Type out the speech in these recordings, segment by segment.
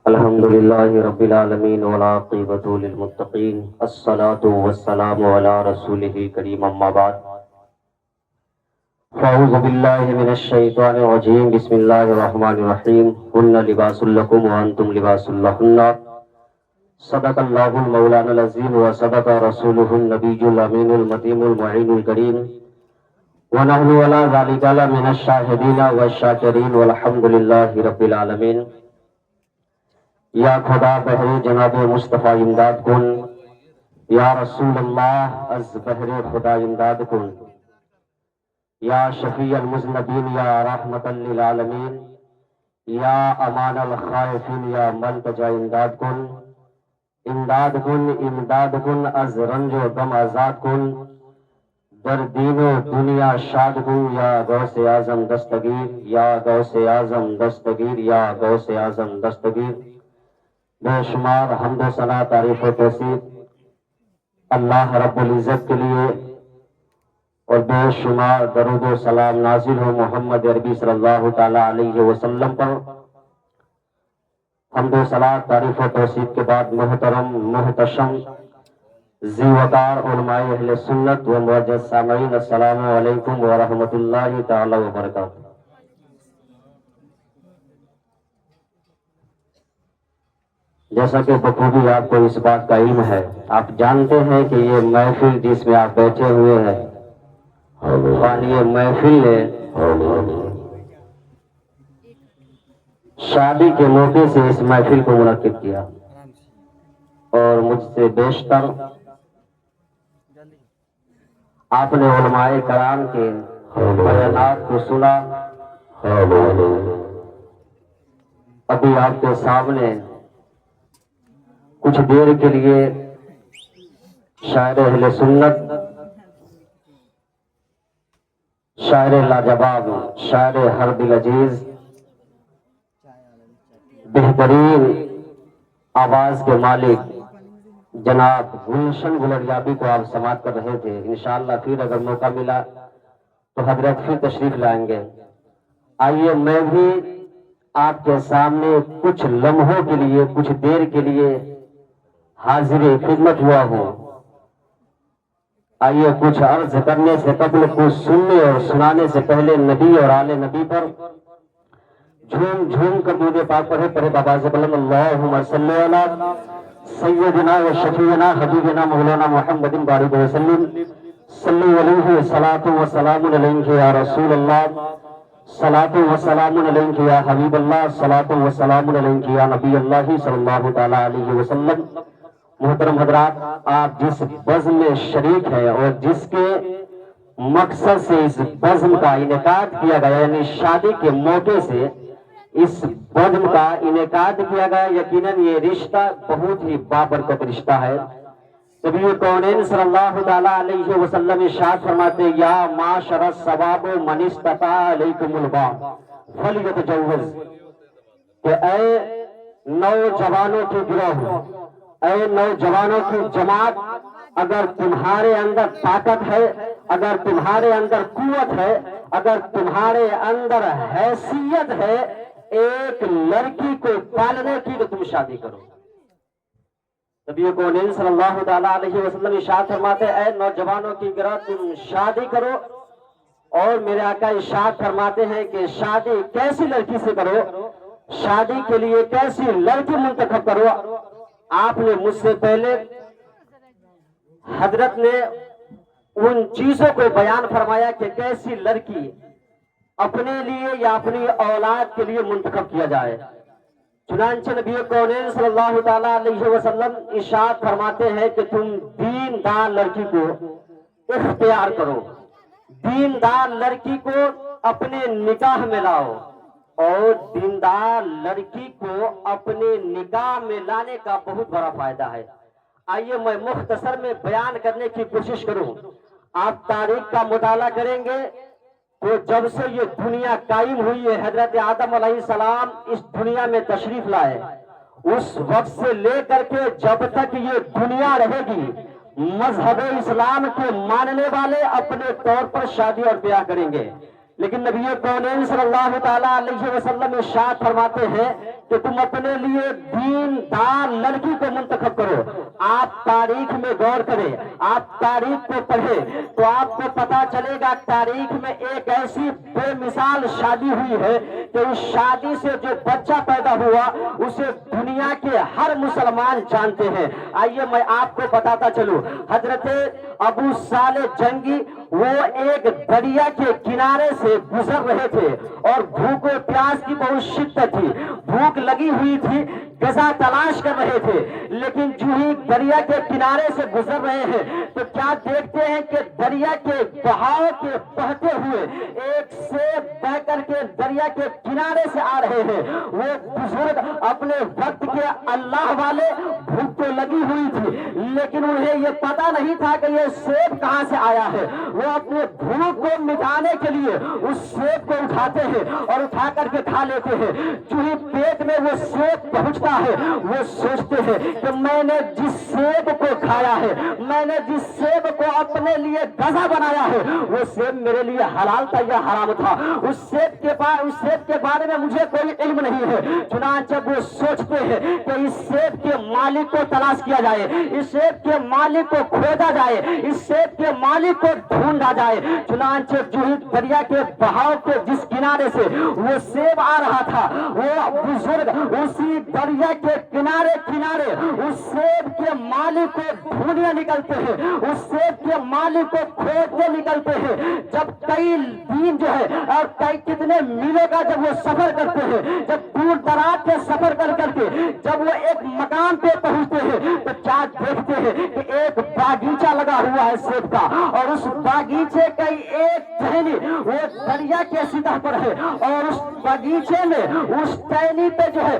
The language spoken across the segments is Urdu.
الحمد للہ رب العالمین والعاقبۃ للمتقین الصلاۃ والسلام علی رسولہ کریم اما بعد فاعوذ باللہ من الشیطان الرجیم بسم اللہ الرحمن الرحیم ہن لباس لکم وانتم لباس لہن صدق اللہ المولانا العظیم وصدق رسولہ النبی الامین المتین المعین الکریم ونحن علی ذلک لمن الشاہدین والشاکرین والحمد للہ رب العالمین۔ یا خدا بہر جناب مصطفیٰ امداد کن، یا رسول اللہ از بہر خدا امداد کن، یا شفیع المذنبین یا رحمت للعالمین، یا امان الخائفین یا ملتجا امداد کن، امداد کن امداد کن از رنج و غم آزاد کن، در دین و دنیا شاد کن، یا غوث اعظم دستگیر، یا غوث اعظم دستگیر، یا غوث اعظم دستگیر۔ بے شمار حمد و ثنا تعریف و توصیف اللہ رب العزت کے لیے، اور بے شمار درود و سلام نازل ہو محمد عربی صلی اللہ تعالی علیہ وسلم پر۔ حمد و ثنا تعریف و توصیف کے بعد محترم محتشم ذی وقار علماء اہل سنت و معزز سامعین، السلام علیکم ورحمۃ اللہ تعالی وبرکاتہ۔ جیسا کہ بخوبی آپ کو اس بات کا علم ہے، آپ جانتے ہیں کہ یہ محفل جس میں آپ بیٹھے ہوئے ہیں، یہ محفل نے شادی کے موقع سے اس محفل کو منعقد کیا، اور مجھ سے بیشتر آپ نے علماء کرام کے بیانات کو سنا۔ ابھی آپ کے سامنے کچھ دیر کے لیے شاعر اہل سنت، شاعر لاجواب، شاعر ہر دل عزیز، بہترین آواز کے مالک جناب گلشن گلریابی کو آپ سماعت کر رہے تھے۔ انشاءاللہ پھر اگر موقع ملا تو حضرت پھر تشریف لائیں گے۔ آئیے میں بھی آپ کے سامنے کچھ لمحوں کے لیے، کچھ دیر کے لیے حاضر خدمت ہوا ہوں۔ آئیے کچھ عرض کرنے سے قبل، کچھ سننے اور سنانے سے پہلے نبی اور آل نبی پر جھوم جھوم کر درود پاک پڑھے پڑھے بابا سے بلند اللہم صلی علی سیدنا و شفیعنا حبیبنا مولانا محمد بارک وسلم صلی علیہ صلاۃ و سلام علیہ یا رسول اللہ، صلاۃ و سلام علیہ یا حبیب اللہ، صلاۃ و سلام علیہ یا نبی اللہ صلی اللہ تعالی علیہ وسلم۔ محترم حضرات، آپ جس بزم میں شریک ہیں اور جس کے مقصد سے اس بزم کا انعقاد کیا گیا، یعنی شادی کے موقع سے اس بزم کا انعقاد کیا گیا، یقیناً یہ رشتہ بہت ہی بابرکت رشتہ ہے۔ نبی کونین صلی اللہ تعالی علیہ وسلم ارشاد فرماتے، یا معاشر الشباب من استطاع علیکم الباء فلیتجوز، کہ اے نوجوانوں کی گروہ، اے نوجوانوں کی جماعت، اگر تمہارے اندر طاقت ہے، اگر تمہارے اندر قوت ہے، اگر تمہارے اندر حیثیت ہے ایک لڑکی کو پالنے کی، تو تم شادی کرو۔ نبی کونین صلی اللہ تعالی علیہ وسلم ارشاد فرماتے، اے نوجوانوں کی گروہ تم شادی کرو، اور میرے آقا ارشاد فرماتے ہیں کہ شادی کیسی لڑکی سے کرو، شادی کے لیے کیسی لڑکی منتخب کرو۔ آپ نے مجھ سے پہلے حضرت نے ان چیزوں کو بیان فرمایا کہ کیسی لڑکی اپنے لیے یا اپنی اولاد کے لیے منتخب کیا جائے۔ چنانچہ نبی کونین صلی اللہ تعالی علیہ وسلم ارشاد فرماتے ہیں کہ تم دیندار لڑکی کو اختیار کرو، دیندار لڑکی کو اپنے نکاح میں لاؤ، اور دیندار لڑکی کو اپنے نکاح میں لانے کا بہت بڑا فائدہ ہے۔ آئیے میں مختصر میں بیان کرنے کی کوشش کروں۔ آپ تاریخ کا مطالعہ کریں گے تو جب سے یہ دنیا قائم ہوئی ہے، حضرت آدم علیہ السلام اس دنیا میں تشریف لائے، اس وقت سے لے کر کے جب تک یہ دنیا رہے گی، مذہب اسلام کے ماننے والے اپنے طور پر شادی اور بیاہ کریں گے، لیکن نبی کونین صلی اللہ تعالیٰ علیہ وسلم ارشاد فرماتے ہیں کہ تم اپنے لیے دین دار لڑکی کو منتخب کرو. آپ تاریخ میں غور کریں, آپ تاریخ کو پڑھیں تو آپ کو پتا چلے گا تاریخ میں ایک ایسی بے مثال شادی ہوئی ہے کہ اس شادی سے جو بچہ پیدا ہوا اسے دنیا کے ہر مسلمان جانتے ہیں. آئیے میں آپ کو بتاتا چلوں. حضرت ابو صالح جنگی وہ ایک دریا کے کنارے سے گزر رہے تھے اور بھوک و پیاس کی بہت شدت تھی, بھوک لگی ہوئی تھی, غذا تلاش کر رہے تھے. لیکن جو ہی دریا کے کنارے سے گزر رہے ہیں تو کیا دیکھتے ہیں کہ دریا کے بہاؤ کے بہتے ہوئے ایک سیب بہ کر کے دریا کے کنارے سے آ رہے ہیں. وہ بزرگ اپنے وقت کے اللہ والے, بھوک تو لگی ہوئی تھی لیکن انہیں یہ پتا نہیں تھا کہ یہ سیب کہاں سے آیا ہے. وہ اپنے بھوک کو مٹانے کے لیے اس سیب کو اٹھاتے ہیں اور اٹھا کر کے کھا لیتے ہیں. جو ہی پیٹ میں وہ سیب پہنچتا ہے وہ سوچتے ہیں کہ میں نے جس سیب کو کھایا ہے, میں نے جس سیب کو اپنے لیے غذا بنایا ہے, وہ سیب میرے لیے حلال تھا یا حرام تھا. اس سیب کے بارے میں مجھے کوئی علم نہیں ہے. چنانچہ وہ سوچتے ہیں کہ اس سیب کے مالک کو تلاش کیا جائے, اس سیب کے مالک کو کھوجا جائے, اس سیب کے مالک کو ڈھونڈا جائے. چنانچہ جو ہی دریا کے بہاؤ کے جس کنارے سے وہ سیب آ رہا تھا, وہ بزرگ اسی دریا کے کنارے اس سیب کے مالک کو ڈھونڈنے نکلتے ہیں, اس سیب کے مالک کو کھوجنے نکلتے ہیں. جب کئی دن جو ہے اور کئی کتنے میلوں کا جب وہ سفر کرتے ہیں, جب دور دراز کے سفر کر کے جب وہ ایک مقام پہ پہنچتے ہیں تو کیا دیکھتے ہیں کہ ایک باغیچہ لگا ہوا ہے سیب کا, اور اس باغیچے کا ایک ٹہنی وہ دریا کے سطح پر ہے, اور اس باغیچے میں اس ٹہنی پہ جو ہے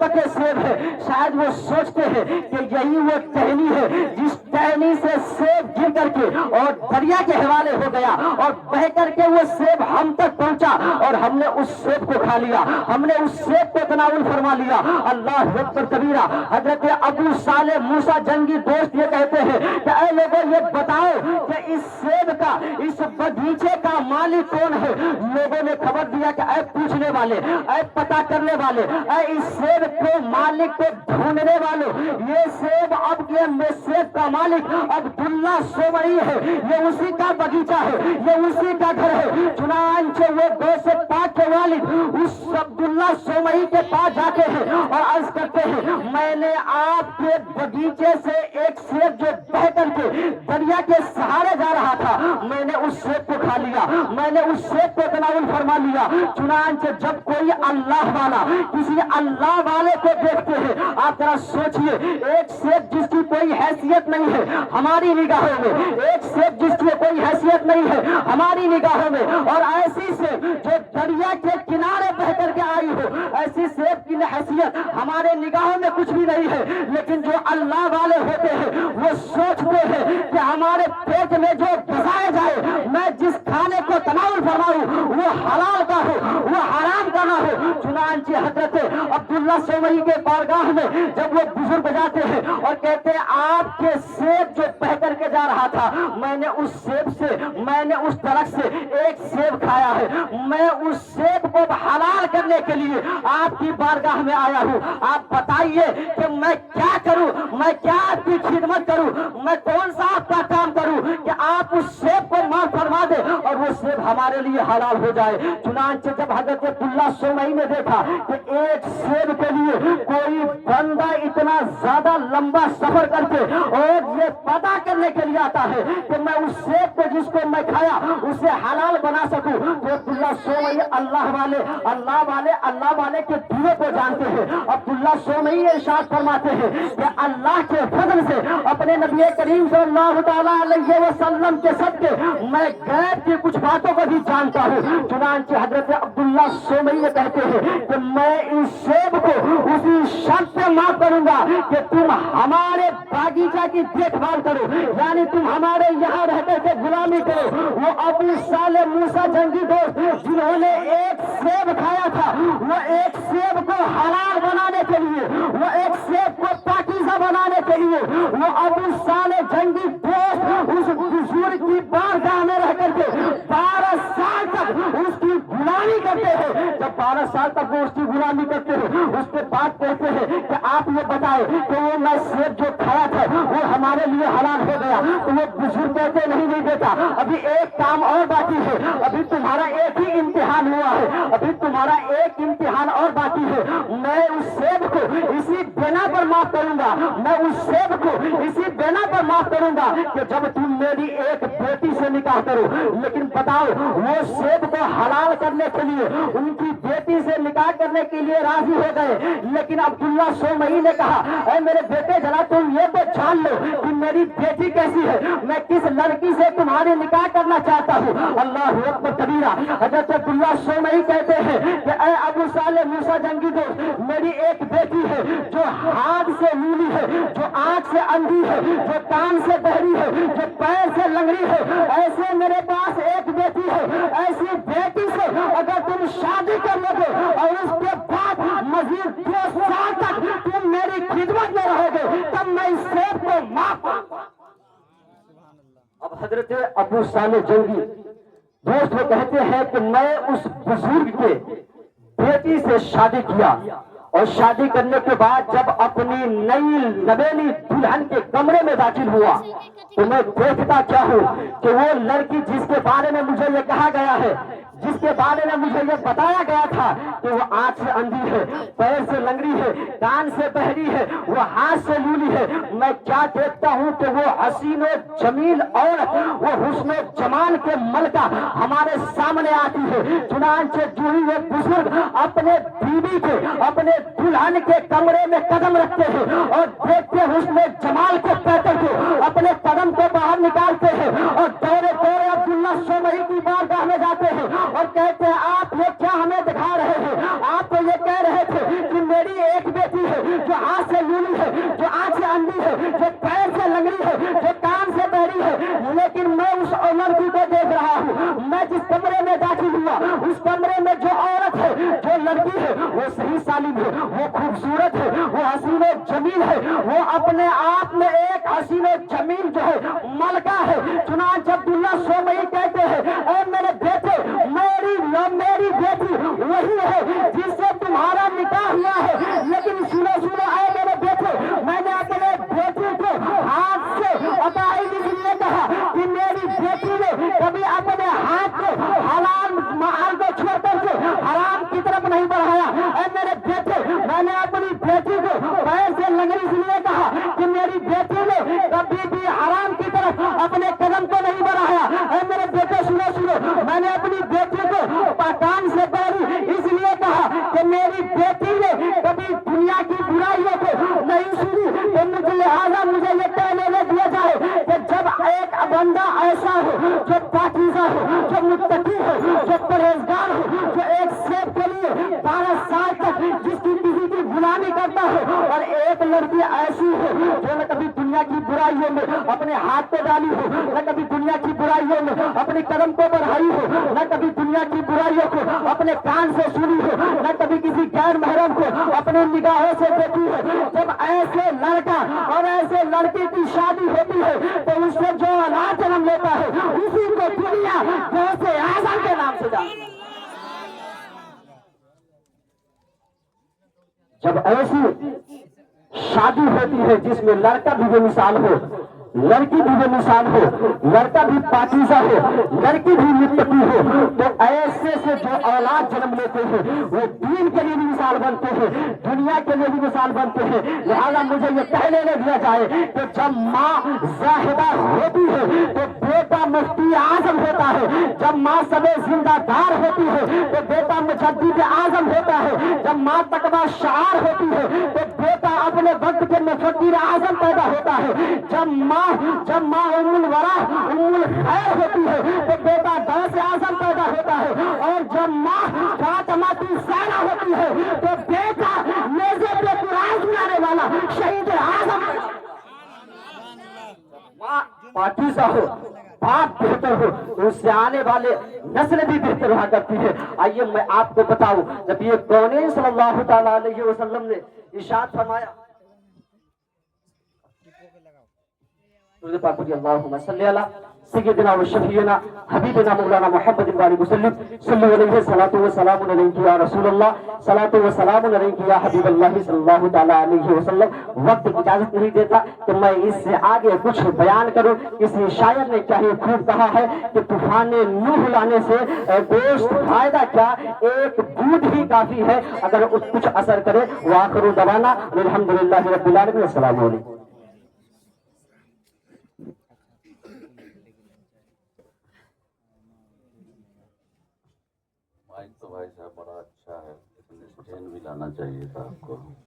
پکے سیب ہے. شاید وہ سوچتے ہیں کہ یہی وہ ٹہنی ہے جس ٹہنی سے سیب گر کر کے اور دریا کے حوالے ہو گیا اور بہ کر کے وہ سیب ہم تک پہنچا اور ہم نے اس سیب کو کھا لیا, ہم نے اس سیب کو تناول فرما لیا. اللہ اکبر کبیرہ. حضرت ابو صالح موسیٰ جنگی دوست یہ کہتے ہیں کہ اے لوگوں یہ بتاؤ کہ اس سیب کا, اس باغیچے کا مالک کون ہے. لوگوں نے خبر دیا کہ اے پوچھنے والے, اے پتا کرنے والے, اے اس سیب کو مالک کو ڈھونڈنے والوں, یہ سیب اب یہ سیب کا مالک عبداللہ سومئی ہے, یہ اسی کا باغیچہ ہے, یہ اسی کا گھر ہے. چنانچہ وہ دوست پاک کے والد اس عبداللہ سومئی کے پاس جاتے ہیں اور عرض کرتے ہیں میں نے آپ کے باغیچے سے ایک سیب جو بہ کر کے دریا کے سہارے جا رہا تھا, میں نے اس سیب کو کھا لیا, میں نے اس سیب کو تناول فرما لیا. چنانچہ جب کوئی اللہ والا کسی اللہ والے کو دیکھتے ہیں, آپ ذرا سوچئے, ایک سیب جس کی کوئی حیثیت نہیں ہے ہماری نگاہوں میں, ایک سیب جس کی کوئی حیثیت نہیں ہے ہماری نگاہوں میں, اور ایسی سیب جو دریا کے کنارے بہ کر کے آئی ہو, ایسی سیب کی حیثیت ہمارے نگاہوں میں کچھ بھی نہیں ہے. لیکن جو اللہ والے ہوتے ہیں وہ سوچتے ہیں کہ ہمارے پیٹ میں جو غذائے جائے, میں جس کھانے کو تناول فرماؤں وہ حلال کا ہو, وہ حرام کا نہ ہو. چنانچہ حضرت عبداللہ سومئی کے بارگاہ میں جب وہ بزرگ جاتے ہیں اور کہتے ہیں آپ کے سیب جو بہ کر کے جا رہا تھا, میں نے اس سیب سے, میں نے اس درخت سے ایک سیب کھایا ہے, میں اس سیب کو حلال کرنے کے لیے آپ کی بارگاہ میں آیا ہوں. آپ بتائیے کہ میں کیا کروں, میں کیا آپ کی خدمت کروں, میں کون سا آپ کا کام کروں کہ آپ اس سیب کو معاف فرما دے اور وہ سیب ہمارے لیے حلال ہو جائے. چنانچہ جب حضرت عبداللہ سومئی نے دیکھا کہ ایک سیب کے لیے کوئی بندہ اتنا زیادہ لمبا سفر کر کے اور یہ پتا کرنے کے لیے آتا ہے کہ میں اس سیب کو جس کو میں کھایا اسے حلال بنا سکوں, تو عبداللہ سومئی اللہ والے کے دلوں کو جانتے ہیں. عبداللہ سومئی ارشاد فرماتے ہیں کہ اللہ کے فضل سے اپنے نبی کریم صلی اللہ تعالیٰ علیہ وسلم کے صدقے میں غیب کی کچھ باتوں کو بھی جانتا ہوں. چنانچہ حضرت عبداللہ سومئی کہتے ہیں کہ میں اس سیب کو اسی شرط سے معاف کروں گا کہ تم ہمارے باغیچہ کی دیکھ بھال کرو, یعنی تم ہمارے یہاں رہ کر کے غلامی کرو. وہ ابو صالح موسیٰ جنگی دوست جنہوں نے ایک سیب کھایا تھا, وہ ایک سیب کو حلال بنانے کے لیے, وہ ایک سیب کو پاکیزہ بنانے کے لیے, وہ ابو صالح جنگی دوست اس بزرگ کی بارگاہ میں رہ کر کے 12 سال تک اس رہتے ہیں جب 12 سال تک وہ اس کی غلامی کرتے ہیں، اس کے بعد کہتے ہیں کہ آپ یہ بتائیں کہ وہ میں سیب جو کھایا تھا وہ ہمارے لیے حلال ہو گیا؟ تو وہ بزرگ کہتے نہیں بیٹا، ابھی ایک کام اور باقی ہے، ابھی تمہارا ایک ہی امتحان ہوا ہے، ابھی تمہارا ایک امتحان اور باقی ہے۔ میں اس سیب کو اسی بنا پر معاف کروں گا، میں اس سیب کو اسی بنا پر معاف کروں گا کہ جب تم میری ایک بیٹی سے نکاح کرو۔ لیکن بتاؤ، وہ سیب کو حلال کرنے کے لیے ان کی بیٹی سے نکاح کرنے کے لیے راضی ہو گئے، لیکن عبداللہ سومئی نے کہا اے میرے بیٹے ذرا تم یہ تو جان لو کہ میری بیٹی کیسی ہے، میں کس لڑکی سے تمہاری نکاح کرنا چاہتا ہوں۔ اللہ اکبر کبیرہ۔ حضرت عبداللہ سومئی کہتے ہیں کہ اے ابو صالح موسیٰ جنگی دوست، میری ایک بیٹی ہے جو ہاتھ سے لولی ہے، جو آنکھ سے اندھی ہے، جو کان سے بہری ہے، جو پیر سے لنگڑی ہے، ایسے میرے پاس ایک بیٹی ہے، ایسی بیٹی سے اگر تم شادی کر لو گے اور اس کے بعد مزید 2 سال تک تم میری خدمت میں رہو گے تب میں اس سیب کو معاف کروں گا۔ اب حضرت ابو صالح جنگی دوست وہ کہتے ہیں کہ میں اس بزرگ کے بیٹی سے شادی کیا، اور شادی کرنے کے بعد جب اپنی نئی نویلی دلہن کے کمرے میں داخل ہوا تو میں دیکھتا کیا ہوں کہ وہ لڑکی جس کے بارے میں مجھے یہ کہا گیا ہے، جس کے بارے میں مجھے یہ بتایا گیا تھا کہ وہ آنکھ سے اندھی ہے، پیر سے لنگڑی ہے، کان سے بہری ہے، وہ ہاتھ سے لولی ہے، میں کیا دیکھتا ہوں کہ وہ حسین و جمیل عورت، وہ حسن و جمال کے ملکہ ہمارے سامنے آتی ہے۔ چنانچہ جو ہی یہ بزرگ اپنے بیوی کے، اپنے دلہن کے کمرے میں قدم رکھتے ہیں اور دیکھتے حسن و جمال کے پیکر کو، اپنے قدم کو باہر نکالتے ہیں اور دورے دورے عبداللہ سومئی کی بارگاہ میں جاتے ہیں اور کہتے ہیں آپ یہ کیا ہمیں دکھا رہے ہیں؟ آپ تو یہ کہہ رہے تھے کہ میری ایک بیٹی ہے جو ہاتھ سے لولی ہے، جو آنکھ سے اندھی ہے، جو پیر سے لنگڑی ہے، جو کان سے بہری ہے، لیکن میں اس لڑکی کو دیکھ رہا ہوں، میں جس کمرے میں داخل ہوا اس کمرے میں جو عورت ہے، جو لڑکی ہے، وہ صحیح سالم ہے، وہ خوبصورت ہے، وہ حسین و جمیل ہے، وہ اپنے آپ میں ایک حسین و جمیل جو ہے ملکہ ہے۔ چنانچہ عبداللہ سومئی کہتے ہیں اے میرے بیٹے، میری بیٹی وہی ہے جس سے تمہارا نکاح ہوا ہے، لیکن سنو اے میرے بیٹے، میں نے اپنے بیٹی کو ہاتھ سے عطائی اس لیے کہا کہ میری بیٹی نے کبھی اپنے ہاتھ کو حلال مال کو چھوڑ کر کے حرام کی طرف نہیں بڑھایا۔ اے میرے بیٹے، میں نے اپنی بیٹی کو پیر سے لنگڑی اس لیے کہا کہ میری بیٹی نے کبھی بھی حرام کی طرف اپنے قدم کو نہیں بڑھایا۔ اے میرے بیٹے سنو، میں نے اپنی بیٹی کو کان سے بہری اس لیے کہا کہ میری بیٹی نے کبھی دنیا کی برائیوں کو نہیں سنی، تو لہٰذا مجھے یہ کہہ لینے دیا جائے کہ جب ایک بندہ ایسا ہو جو پاکیزہ ہو، جو متقی ہو، جو پرہیزگار ہو، جو ایک سیب کے لیے 12 سال تک جس کی کسی کی غلامی کرتا ہو، اور ایک لڑکی ایسی ہو جو نہ کبھی دنیا کی برائیوں میں اپنے ہاتھ پہ ڈالی ہو، نہ کبھی دنیا کی برائیوں میں اپنے قدم کو بڑھائی ہو، نہ کبھی دنیا کی برائیوں کو اپنے کان سے سنی ہو، نہ کبھی کسی غیر محرم کو اپنی نگاہوں سے دیکھی ہو، جب ایسے لڑکا اور ایسے لڑکی کی شادی ہوتی ہے تو اس سے جو اولاد جنم لیتا ہے اسی کو دنیا غوث اعظم کے نام سے جانتی ہے۔ جب ایسی شادی ہوتی ہے جس میں لڑکا بھی بے مثال ہو، لڑکی بھی بے مثال ہو، لڑکا بھی پاکیزہ ہو، لڑکی بھی متقی ہو، تو ایسے سے جو اولاد جنم لیتے ہیں وہ دین کے لیے بھی مثال بنتے ہیں، دنیا کے لیے بھی مثال بنتے ہیں۔ لہذا مجھے یہ کہہ لینے دیا جائے کہ جب ماں زاہدہ ہوتی ہے تو بیٹا مفتی اعظم ہوتا ہے، جب ماں سب زندہ دار ہوتی ہے تو بیٹا مجدد اعظم ہوتا ہے، جب ماں تقویٰ شعار ہوتی ہے تو بیٹا اپنے وقت کے مفکر اعظم پیدا ہوتا ہے، جب ماں ام الورا ام الخیر ہوتی ہے تو بیٹا غوث اعظم پیدا ہوتا ہے، اور جب ماں فاطمہ الزہرا ہوتی ہے تو بیٹا نیزے پہ قرآن سنانے والا شہید اعظم۔ ماں پاکیزہ ہو، باپ بہتر ہو تو اس سے آنے والے نسل بھی بہتر ہوا کرتی ہے۔ آئیے میں آپ کو بتاؤں، جب یہ کونین صلی اللہ تعالیٰ علیہ وسلم نے ارشاد فرمایا درود پاک پڑھیے اللہم صلی علی سیدنا و شفیعنا حبیبنا مولانا محمد وعلیہ وسلم صلی اللہ علیہ صلاۃ و سلام علیک یا رسول اللہ صلاۃ و سلام علیک یا حبیب اللہ صلی اللہ تعالی علیہ وسلم. وقت اجازت نہیں دیتا کہ میں اس سے آگے کچھ بیان کروں. کسی شاعر نے کیا ہی خوب کہا ہے کہ طوفان نوح لانے سے دوست فائدہ کیا، ایک بوند ہی کافی ہے اگر کچھ اثر کرے. وآخر دعوانا الحمدللہ رب العالمین. السلام علیکم. مائک تو بھائی صاحب بڑا اچھا ہے، لیکن اسٹینڈ بھی لانا چاہیے تھا آپ کو.